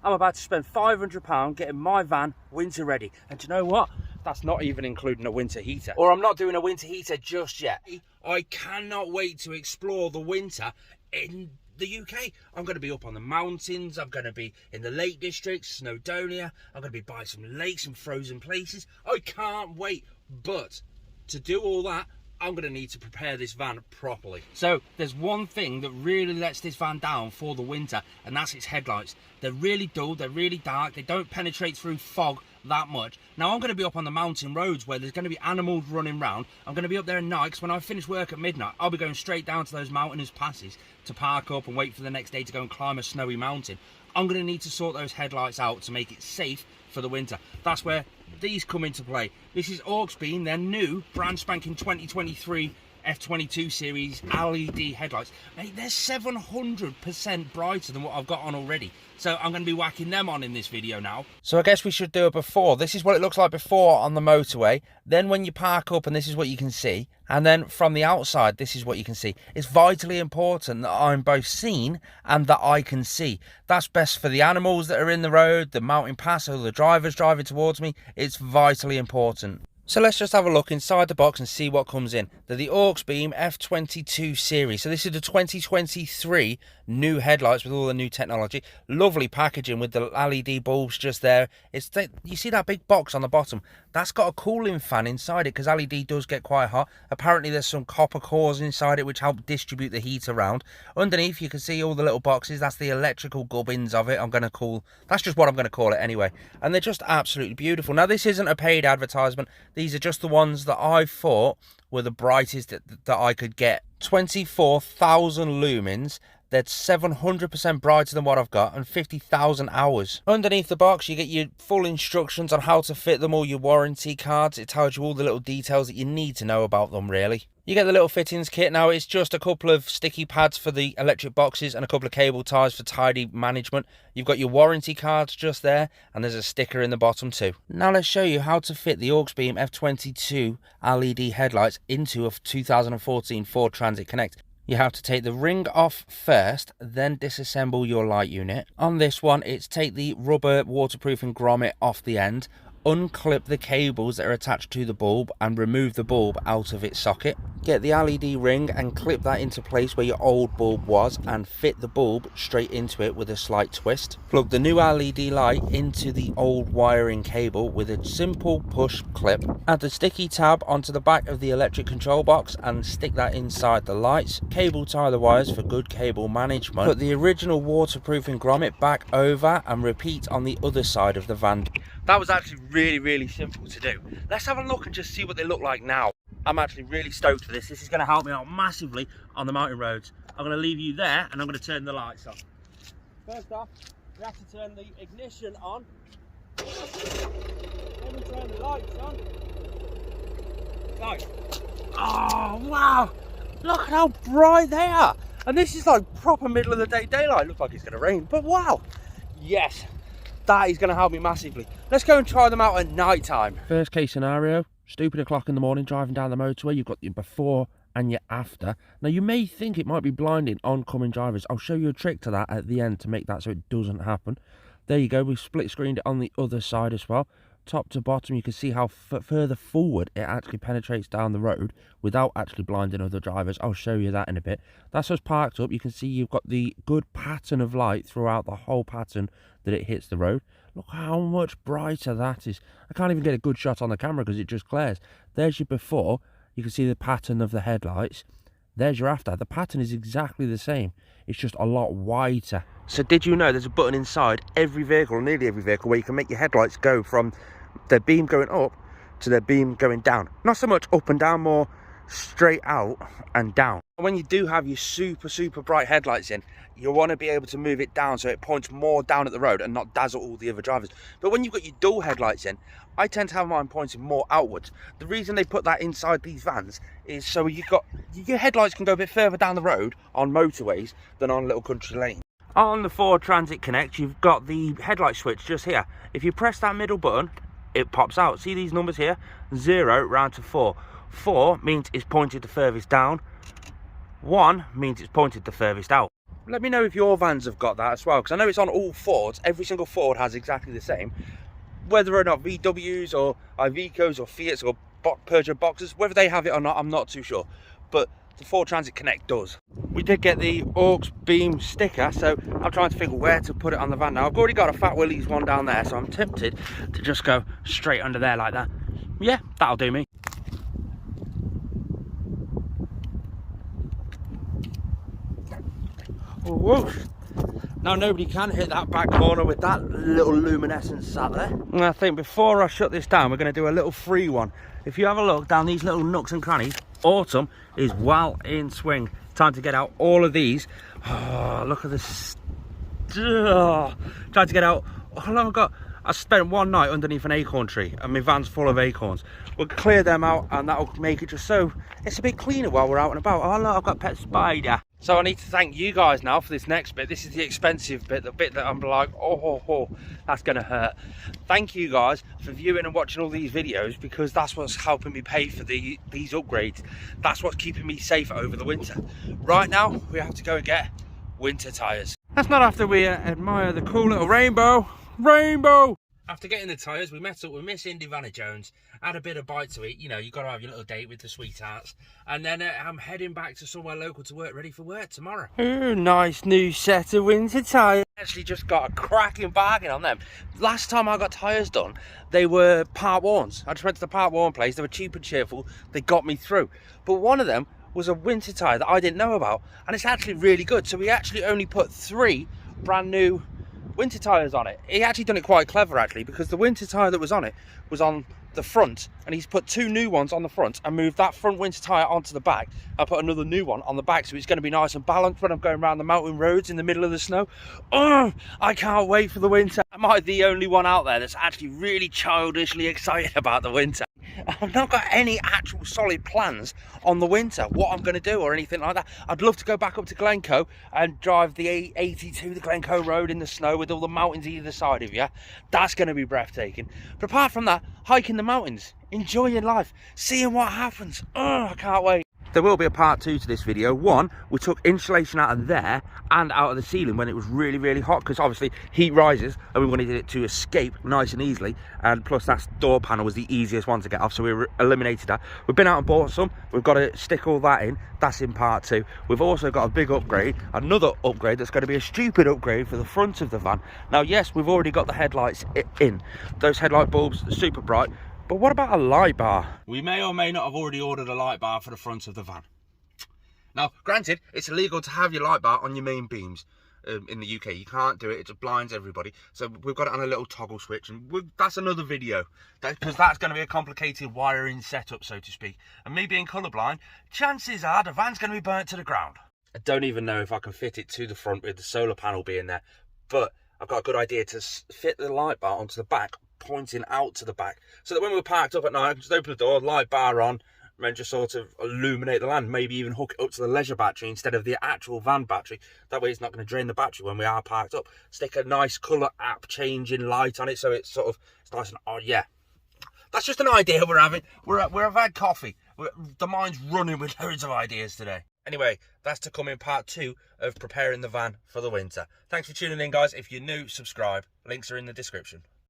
I'm about to spend £500 getting my van winter ready. And do you know what? That's not even including a winter heater. Or I'm not doing a winter heater just yet. I cannot wait to explore the winter in the UK. I'm going to be up on the mountains. I'm going to be in the Lake District, Snowdonia. I'm going to be by some lakes and frozen places. I can't wait. But to do all that, I'm going to need to prepare this van properly. So there's one thing that really lets this van down for the winter, and that's its headlights. They're really dull, they're really dark, they don't penetrate through fog that much. Now I'm going to be up on the mountain roads where there's going to be animals running around. I'm going to be up there at night, because when I finish work at midnight, I'll be going straight down to those mountainous passes to park up and wait for the next day to go and climb a snowy mountain. I'm going to need to sort those headlights out to make it safe for the winter. That's where these come into play. This is auxbeam, their new brand spanking 2023 F22 series LED headlights. Mate, they're 700% brighter than what I've got on already. So I'm going to be whacking them on in this video now. So I guess we should do a before. This is what it looks like before on the motorway. Then when you park up, and this is what you can see. And then from the outside, this is what you can see. It's vitally important that I'm both seen and that I can see. That's best for the animals that are in the road, the mountain pass, or the drivers driving towards me. It's vitally important. So let's just have a look inside the box and see what comes in. They're the auxbeam F22 series. So this is the 2023 new headlights with all the new technology. Lovely packaging with the LED bulbs just there. You see that big box on the bottom? That's got a cooling fan inside it because LED does get quite hot. Apparently there's some copper cores inside it which help distribute the heat around. Underneath you can see all the little boxes. That's the electrical gubbins of it. That's just what I'm going to call it anyway. And they're just absolutely beautiful. Now this isn't a paid advertisement. These are just the ones that I thought were the brightest that I could get. 24,000 lumens. That's 700% brighter than what I've got, and 50,000 hours. Underneath the box, you get your full instructions on how to fit them, all your warranty cards. It tells you all the little details that you need to know about them, really. You get the little fittings kit. Now, it's just a couple of sticky pads for the electric boxes and a couple of cable ties for tidy management. You've got your warranty cards just there, and there's a sticker in the bottom too. Now, let's show you how to fit the auxbeam F22 LED headlights into a 2014 Ford Transit Connect. You have to take the ring off first, then disassemble your light unit. On this one, it's take the rubber waterproofing grommet off the end, unclip the cables that are attached to the bulb and remove the bulb out of its socket. Get the LED ring and clip that into place where your old bulb was and fit the bulb straight into it with a slight twist. Plug the new LED light into the old wiring cable with a simple push clip. Add the sticky tab onto the back of the electric control box and stick that inside the lights. Cable tie the wires for good cable management. Put the original waterproofing grommet back over and repeat on the other side of the van. That was actually really simple to do. Let's have a look and just see what they look like now. I'm actually really stoked for this. This is going to help me out massively on the mountain roads. I'm going to leave you there and I'm going to turn the lights on. First off, we have to turn the ignition on. Then we turn the lights on. Right. Oh wow! Look at how bright they are. And this is like proper middle of the day daylight. Looks like it's going to rain, but wow! Yes, that is going to help me massively. Let's go and try them out at night time. First case scenario, stupid o'clock in the morning driving down the motorway. You've got your before and your after. Now you may think it might be blinding oncoming drivers. I'll show you a trick to that at the end to make that so it doesn't happen. There you go, we've split screened it on the other side as well. Top to bottom, you can see how further forward it actually penetrates down the road without actually blinding other drivers. I'll show you that in a bit. That's us parked up. You can see you've got the good pattern of light throughout the whole pattern that it hits the road. Look how much brighter that is. I can't even get a good shot on the camera because it just glares. There's your before. You can see the pattern of the headlights. There's your after. The pattern is exactly the same. It's just a lot wider. So did you know there's a button inside every vehicle, or nearly every vehicle, where you can make your headlights go from their beam going up to their beam going down. Not so much up and down, more straight out and down. When you do have your super bright headlights in, you want to be able to move it down so it points more down at the road and not dazzle all the other drivers. But when you've got your dual headlights in, I tend to have mine pointing more outwards. The reason they put that inside these vans is so your headlights can go a bit further down the road on motorways than on little country lanes. On the Ford Transit Connect, you've got the headlight switch just here. If you press that middle button, it pops out. See these numbers here? 0 round to 4. 4 means it's pointed the furthest down. 1 means it's pointed the furthest out. Let me know if your vans have got that as well, because I know it's on all Fords. Every single Ford has exactly the same. Whether or not VWs or Ivecos or Fiats or Peugeot Boxers, whether they have it or not, I'm not too sure. But the Ford Transit Connect does. We did get the auxbeam sticker, so I'm trying to think where to put it on the van now. I've already got a Fat Willys one down there, so I'm tempted to just go straight under there like that. Yeah, that'll do me. Whoa. Now nobody can hit that back corner with that little luminescence sat there. And I think before I shut this down, we're going to do a little free one. If you have a look down these little nooks and crannies, autumn is well in swing. Time to get out all of these. Oh, look at this. Trying to get out. How long have I got? I spent one night underneath an acorn tree and my van's full of acorns. We'll clear them out and that'll make it just so it's a bit cleaner while we're out and about. Oh look, I've got pet spider. So I need to thank you guys now for this next bit. This is the expensive bit, the bit that I'm like, oh, that's gonna hurt. Thank you guys for viewing and watching all these videos, because that's what's helping me pay for these upgrades. That's what's keeping me safe over the winter. Right now, we have to go and get winter tyres. That's not after we admire the cool little rainbow. After getting the tyres, we met up with Miss Indy Vanna Jones, had a bit of bite to eat. You know, you've got to have your little date with the sweethearts. And then I'm heading back to somewhere local to work, ready for work tomorrow. Ooh, nice new set of winter tyres. Actually just got a cracking bargain on them. Last time I got tyres done, they were part ones. I just went to the part one place, they were cheap and cheerful, they got me through. But one of them was a winter tyre that I didn't know about, and it's actually really good. So we actually only put 3 brand new winter tyres on it. He actually done it quite clever actually, because the winter tyre that was on it was on the front, and he's put 2 new ones on the front and moved that front winter tyre onto the back. I put another new one on the back, so it's going to be nice and balanced when I'm going around the mountain roads in the middle of the snow. Oh, I can't wait for the winter. Am I the only one out there that's actually really childishly excited about the winter? I've not got any actual solid plans on the winter, what I'm going to do or anything like that. I'd love to go back up to Glencoe and drive the A82, the Glencoe Road in the snow with all the mountains either side of you. That's going to be breathtaking. But apart from that, hiking the mountains, enjoying life, seeing what happens. Oh, I can't wait. There will be a part 2 to this video. One, we took insulation out of there and out of the ceiling when it was really hot, because obviously heat rises and we wanted it to escape nice and easily, and plus that door panel was the easiest one to get off, so we eliminated that. We've been out and bought some. We've got to stick all that in. That's in part 2. We've also got a big upgrade, another upgrade that's going to be a stupid upgrade for the front of the van. Now yes, we've already got the headlights in. Those headlight bulbs are super bright. But what about a light bar? We may or may not have already ordered a light bar for the front of the van. Now, granted, it's illegal to have your light bar on your main beams in the UK. You can't do it, it just blinds everybody. So we've got it on a little toggle switch, and that's another video, because that's going to be a complicated wiring setup, so to speak. And me being colourblind, chances are the van's going to be burnt to the ground. I don't even know if I can fit it to the front with the solar panel being there, but I've got a good idea to fit the light bar onto the back, pointing out to the back, so that when we're parked up at night, I can just open the door, light bar on, and then just sort of illuminate the land. Maybe even hook it up to the leisure battery instead of the actual van battery. That way it's not going to drain the battery when we are parked up. Stick a nice colour app changing light on it, so it's sort of, it's nice and, oh yeah. That's just an idea we're having. We've had coffee. The mind's running with loads of ideas today. Anyway, that's to come in part 2 of preparing the van for the winter. Thanks for tuning in, guys. If you're new, subscribe. Links are in the description.